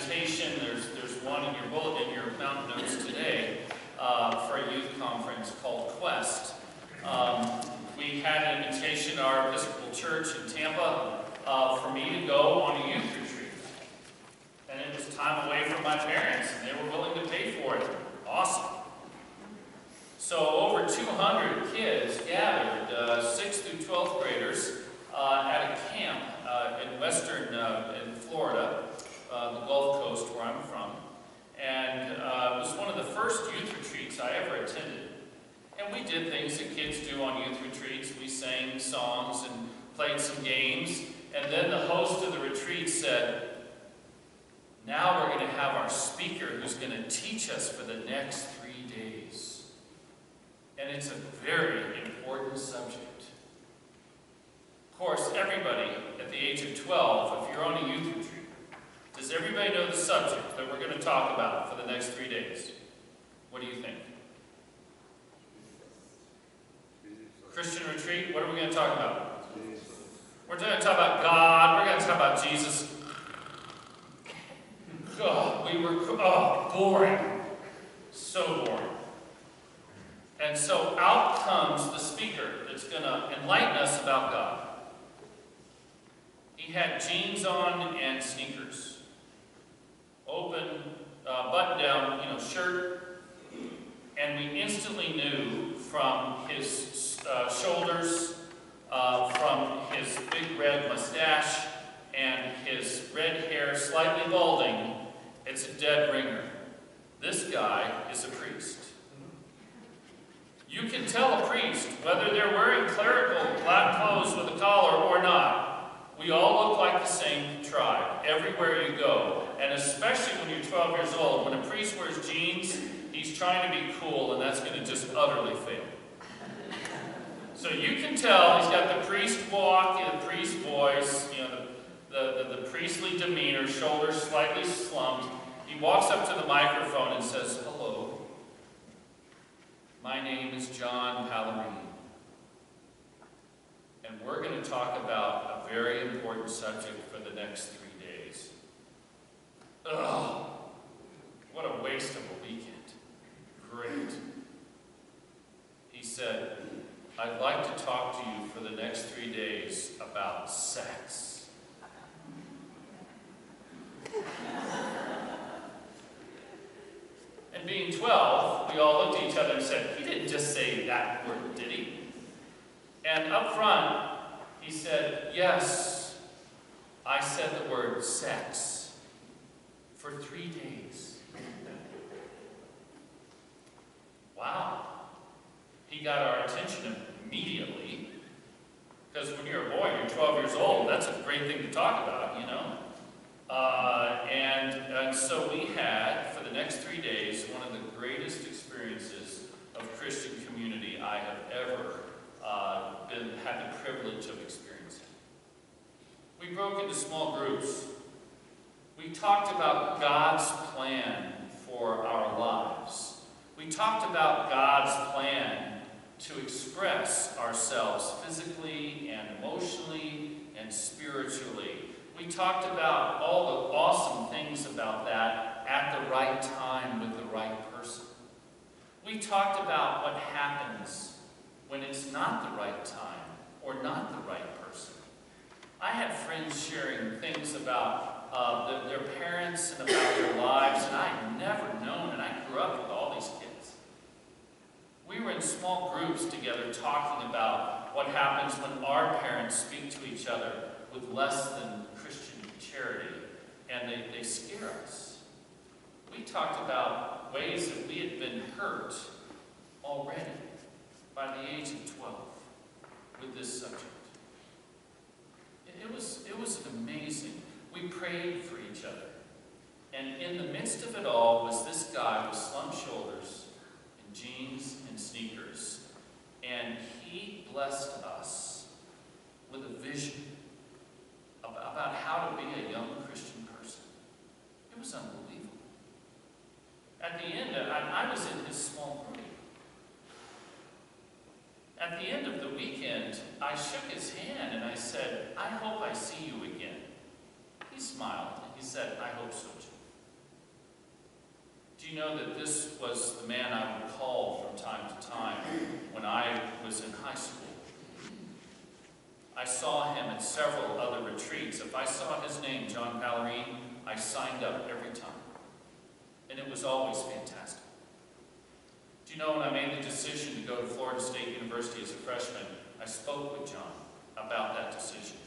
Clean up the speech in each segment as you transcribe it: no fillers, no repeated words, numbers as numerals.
invitation, there's one in your mountain notes today for a youth conference called Quest. We had an invitation at our Episcopal church in Tampa for me to go on a youth retreat. And it was time away from my parents, and they were willing to pay for it. Awesome. So over 200 kids gathered, 6th through 12th graders, at a camp in Florida, the Gulf Coast where I'm from. And it was one of the first youth retreats I ever attended. And we did things that kids do on youth retreats. We sang songs and played some games. And then the host of the retreat said, "Now we're going to have our speaker who's going to teach us for the next 3 days." And it's a very important subject. Of course, everybody at the age of 12, if you're on a youth retreat, does everybody know the subject that we're going to talk about for the next 3 days? What do you think? Christian retreat, what are we going to talk about? We're going to talk about God, we're going to talk about Jesus. Boring. So boring. And so out comes the speaker that's going to enlighten us about God. He had jeans on and sneakers. Open, button-down, shirt. And we instantly knew from his shoulders, from his big red mustache, and his red hair slightly balding, it's a dead ringer. This guy is a priest. You can tell a priest whether they're wearing clerical black clothes with a collar or not. We all look like the same tribe everywhere you go. And especially when you're 12 years old, when a priest wears jeans, he's trying to be cool, and that's going to just utterly fail. So you can tell he's got the priest walk, the priest voice, the priestly demeanor, shoulders slightly slumped. He walks up to the microphone and says, "Hello, my name is John Palomine, and we're going to talk about a very important subject for the next 3 days." Ugh, what a waste of a weekend. Great. He said, "I'd like to talk to you for the next 3 days about sex." And being 12, we all looked at each other and said, "He didn't just say that word, did he?" And up front, he said, "Yes, I said the word sex for 3 days." Wow. He got our attention immediately. Because when you're a boy, you're 12 years old, that's a great thing to talk about, And so we had, for the next 3 days, one of the greatest experiences of Christian community I have ever had the privilege of experiencing. We broke into small groups. We talked about God's plan for our lives. We talked about God's plan to express ourselves physically and emotionally and spiritually. We talked about all the awesome things about that at the right time with the right person. We talked about what happens when it's not the right time or not the right person. I had friends sharing things about their parents and about their lives, and I had never known, and I grew up with all these kids. We were in small groups together talking about what happens when our parents speak to each other with less than Christian charity, and they scare us. We talked about ways that we had been hurt already by the age of 12 with this subject. It was amazing. We prayed for each other. And in the midst of it all was this guy with slumped shoulders and jeans and sneakers. And he blessed us with a vision about how to be a young Christian person. It was unbelievable. At the end, I was in his small group. At the end of the weekend, I shook his hand and I said, "I hope I see you again." He smiled and he said, "I hope so too." Do you know that this was the man I would call from time to time when I was in high school? I saw him at several other retreats. If I saw his name, John Pallarine, I signed up every time. And it was always fantastic. Do you know, when I made the decision to go to Florida State University as a freshman, I spoke with John about that decision.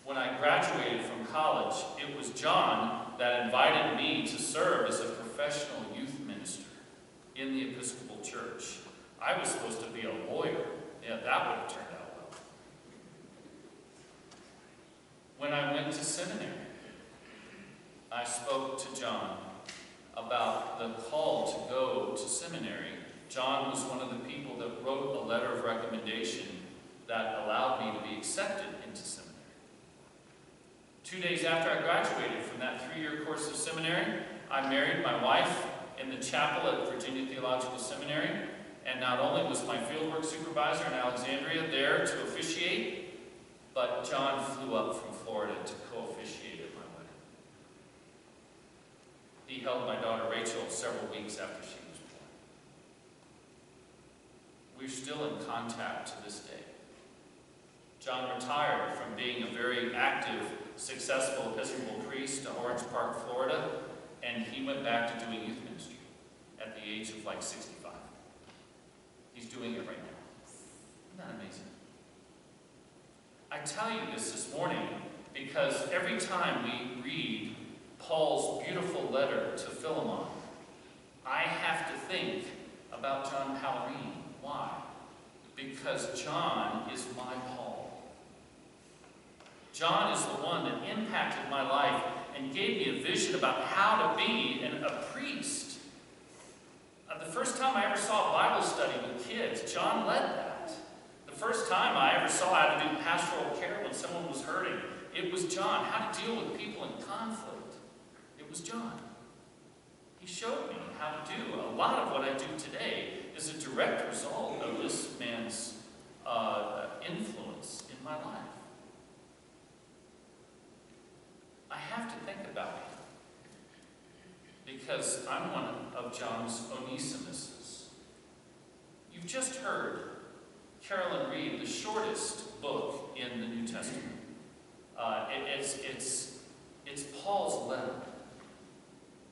When I graduated from college, it was John that invited me to serve as a professional youth minister in the Episcopal Church. I was supposed to be a lawyer. Yeah, that would have turned out well. When I went to seminary, I spoke to John about the call to go to seminary. John was one of the people that wrote a letter of recommendation that allowed me to be accepted into seminary. 2 days after I graduated from that 3-year course of seminary, I married my wife in the chapel at Virginia Theological Seminary, and not only was my fieldwork supervisor in Alexandria there to officiate, but John flew up from Florida to co-officiate at my wedding. He held my daughter Rachel several weeks after she was born. We're still in contact to this day. John retired from being a very active, successful Episcopal priest to Orange Park, Florida, and he went back to doing youth ministry at the age of like 65. He's doing it right now. Isn't that amazing? I tell you this morning because every time we read Paul's beautiful letter to Philemon, I have to think about John Pallarine. Why? Because John is my Paul. John is the one that impacted my life and gave me a vision about how to be a priest. The first time I ever saw a Bible study with kids, John led that. The first time I ever saw how to do pastoral care when someone was hurting, it was John. How to deal with people in conflict, it was John. He showed me how to do. A lot of what I do today is a direct result of this man's influence in my life. I have to think about him because I'm one of John's Onesimuses. You've just heard Carolyn read the shortest book in the New Testament. It's Paul's letter.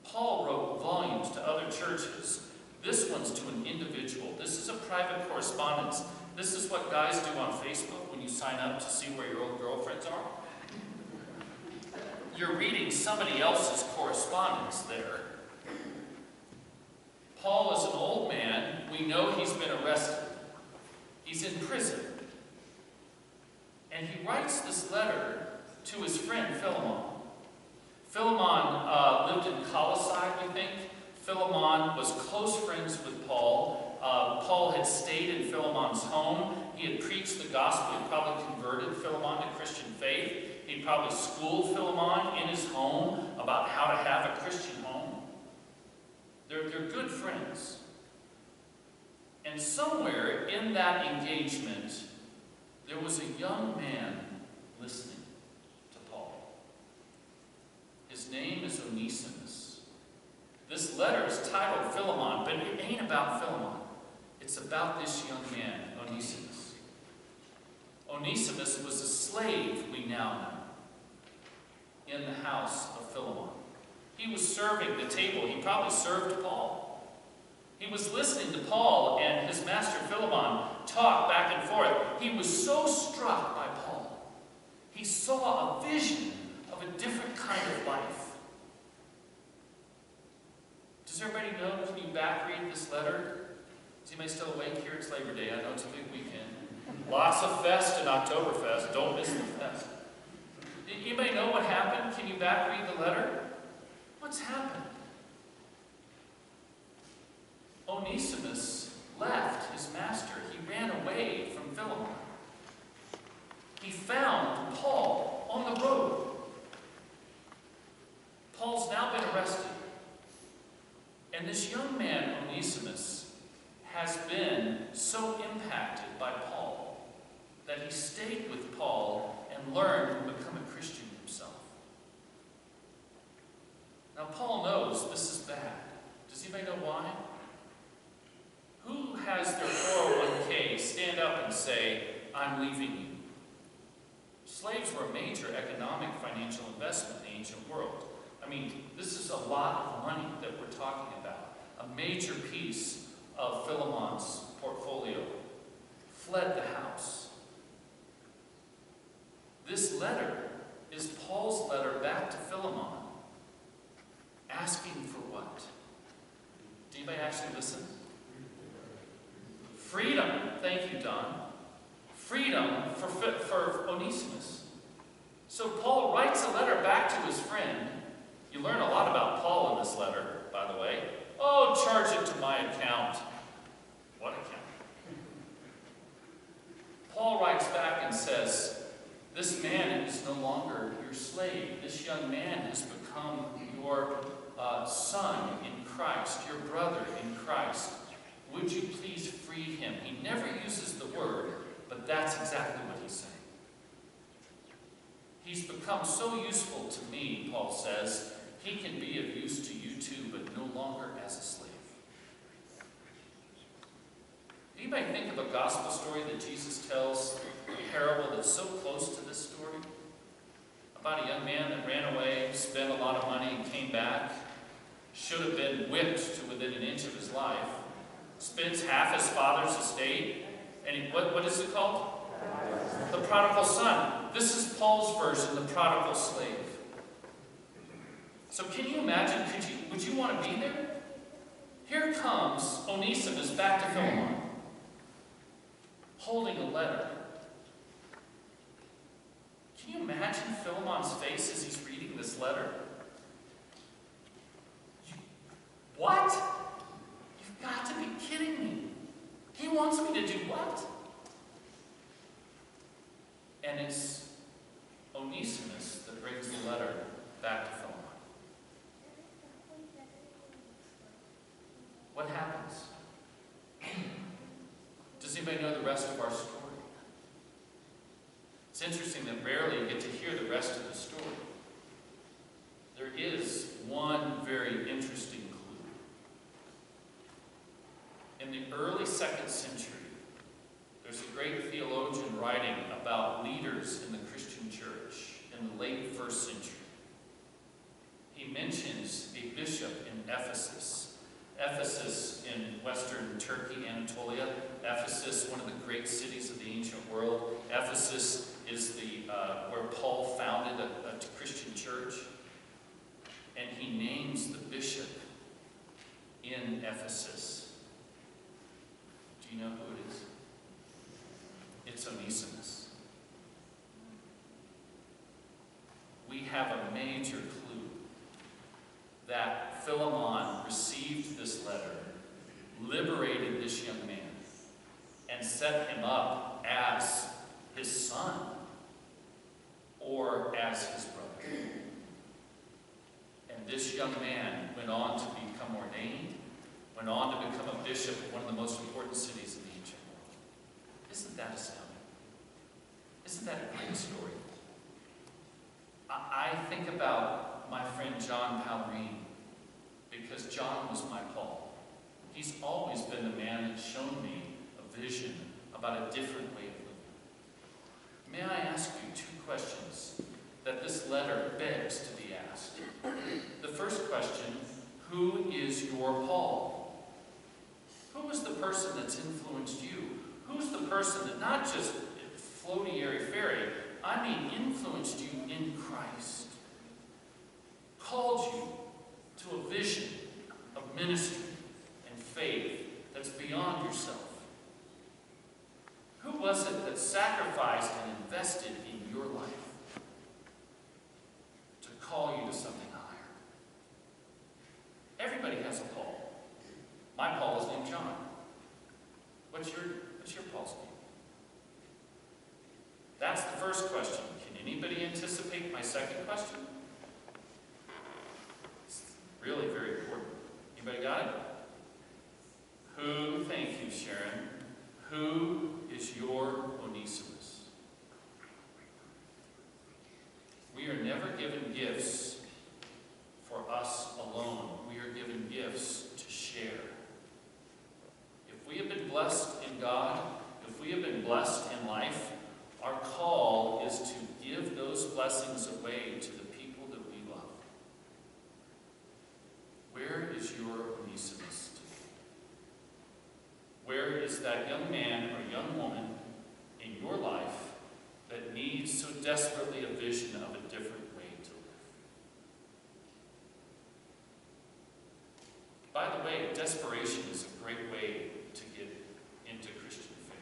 Paul wrote volumes to other churches. This one's to an individual. This is a private correspondence. This is what guys do on Facebook when you sign up to see where your old girlfriends are. You're reading somebody else's correspondence there. Paul is an old man. We know he's been arrested. He's in prison. And he writes this letter to his friend Philemon. Philemon lived in Colossae, we think. Philemon was close friends with Paul. Paul had stayed in Philemon's home. He had preached the gospel. He probably converted Philemon to Christian faith. He probably schooled Philemon in his home about how to have a Christian home. They're good friends. And somewhere in that engagement, there was a young man listening to Paul. His name is Onesimus. This letter is titled Philemon, but it ain't about Philemon. It's about this young man, Onesimus. Onesimus was a slave, we now know, in the house of Philemon. He was serving the table. He probably served Paul. He was listening to Paul and his master Philemon talk back and forth. He was so struck by Paul. He saw a vision of a different kind of life. Does everybody know? Can you back read this letter? Is anybody still awake here? It's Labor Day. I know it's a big weekend. Lots of fest and Oktoberfest. Don't miss the fest. Did anybody know what happened? Can you back read the letter? What's happened? Onesimus left his master. He ran away from Philemon. He found Paul on the road. Paul's now been arrested. And this young man, Onesimus, has been so impacted by Paul that he stayed with Paul and learned to become a Christian himself. Now, Paul knows this is bad. say, I'm leaving you. Slaves were a major economic financial investment in the ancient world. I mean, this is a lot of money that we're talking about. A major piece of Philemon's portfolio. Fled the house. This letter is Paul's letter back to Philemon, asking for what? Did anybody actually listen? Freedom. Thank you, Don. Freedom for Onesimus. So Paul writes a letter back to his friend. You learn a lot about Paul in this letter, by the way. Oh, charge it to my account. What account? Paul writes back and says, this man is no longer your slave. This young man has become your son in Christ, your brother in Christ. Would you please free him? He never uses the word, but that's exactly what he's saying. He's become so useful to me, Paul says, he can be of use to you too, but no longer as a slave. Anybody think of a gospel story that Jesus tells, a parable that's so close to this story? About a young man that ran away, spent a lot of money, and came back. Should have been whipped to within an inch of his life. Spends half his father's estate. And what is it called? The prodigal son. This is Paul's version, the prodigal slave. So can you imagine, would you want to be there? Here comes Onesimus back to Philemon, holding a letter. Can you imagine Philemon's face as he's reading this letter? What? You've got to be kidding me. He wants me to do what? And it's Onesimus that brings the letter back to Philemon. What happens? Does anybody know the rest of our story? It's interesting that rarely you get to hear the rest of the story. There is one very interesting clue. In the early 2nd century, there's a great theologian writing about leaders in the Christian church in the late 1st century. He mentions a bishop in Ephesus. Ephesus in western Turkey, Anatolia. Ephesus, one of the great cities of the ancient world. Ephesus is where Paul founded a Christian church. And he names the bishop in Ephesus. Do you know who it is? It's Onesimus. We have a major clue that Philemon received this letter, liberated this young man, and set him up as his son or as his brother. And this young man went on to become ordained, went on to become a bishop of one of the most important cities in the ancient world. Isn't that astounding? Isn't that a great story? I think about my friend John Palmerine, because John was my Paul. He's always been the man that's shown me a vision about a different way of living. May I ask you 2 questions that this letter begs to be asked? The first question, who is your Paul? Who is the person that's influenced you? Who's the person that not just floaty airy-fairy, I mean influenced you in Christ? Called you to a vision of ministry and faith that's beyond yourself. Who was it that sacrificed and invested in your life to call you to something higher? Everybody has a Paul. My Paul is named John. What's your Paul's name? That's the first question. Can anybody anticipate my second question? It's really very important. Anybody got it? Who, thank you, Sharon, who is your Onesimus? We are never given gifts for us alone. We are given gifts to share. If we have been blessed in God, if we have been blessed in life, our call is to give those blessings away to the people that we love. Where is your Onesimus today? Where is that young man or young woman in your life that needs so desperately a vision of a different way to live? By the way, desperation is a great way to get into Christian faith.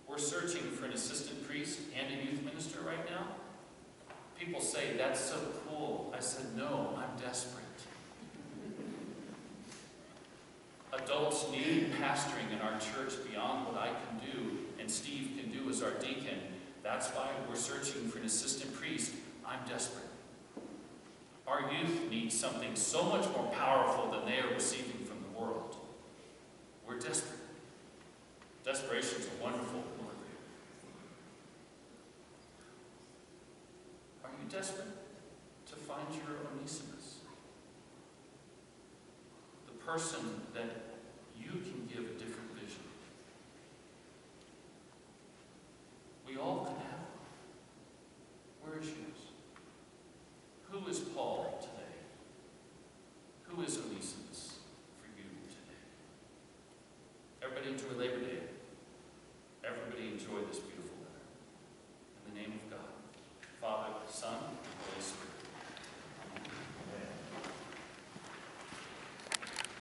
We're searching for an assistant priest and a youth minister right now. People say, that's so cool. I said, no, I'm desperate. Adults need pastoring in our church beyond what I can do and Steve can do as our deacon. That's why we're searching for an assistant priest. I'm desperate. Our youth need something so much more powerful than they are receiving from the world. We're desperate. Desperation is a wonderful word. Are you desperate to find your Onesimus? The person that you can give a different vision. We all can have one. Where is yours? Who is Paul today? Who is Onesimus for you today? Everybody enjoy Labor Day. Everybody enjoy this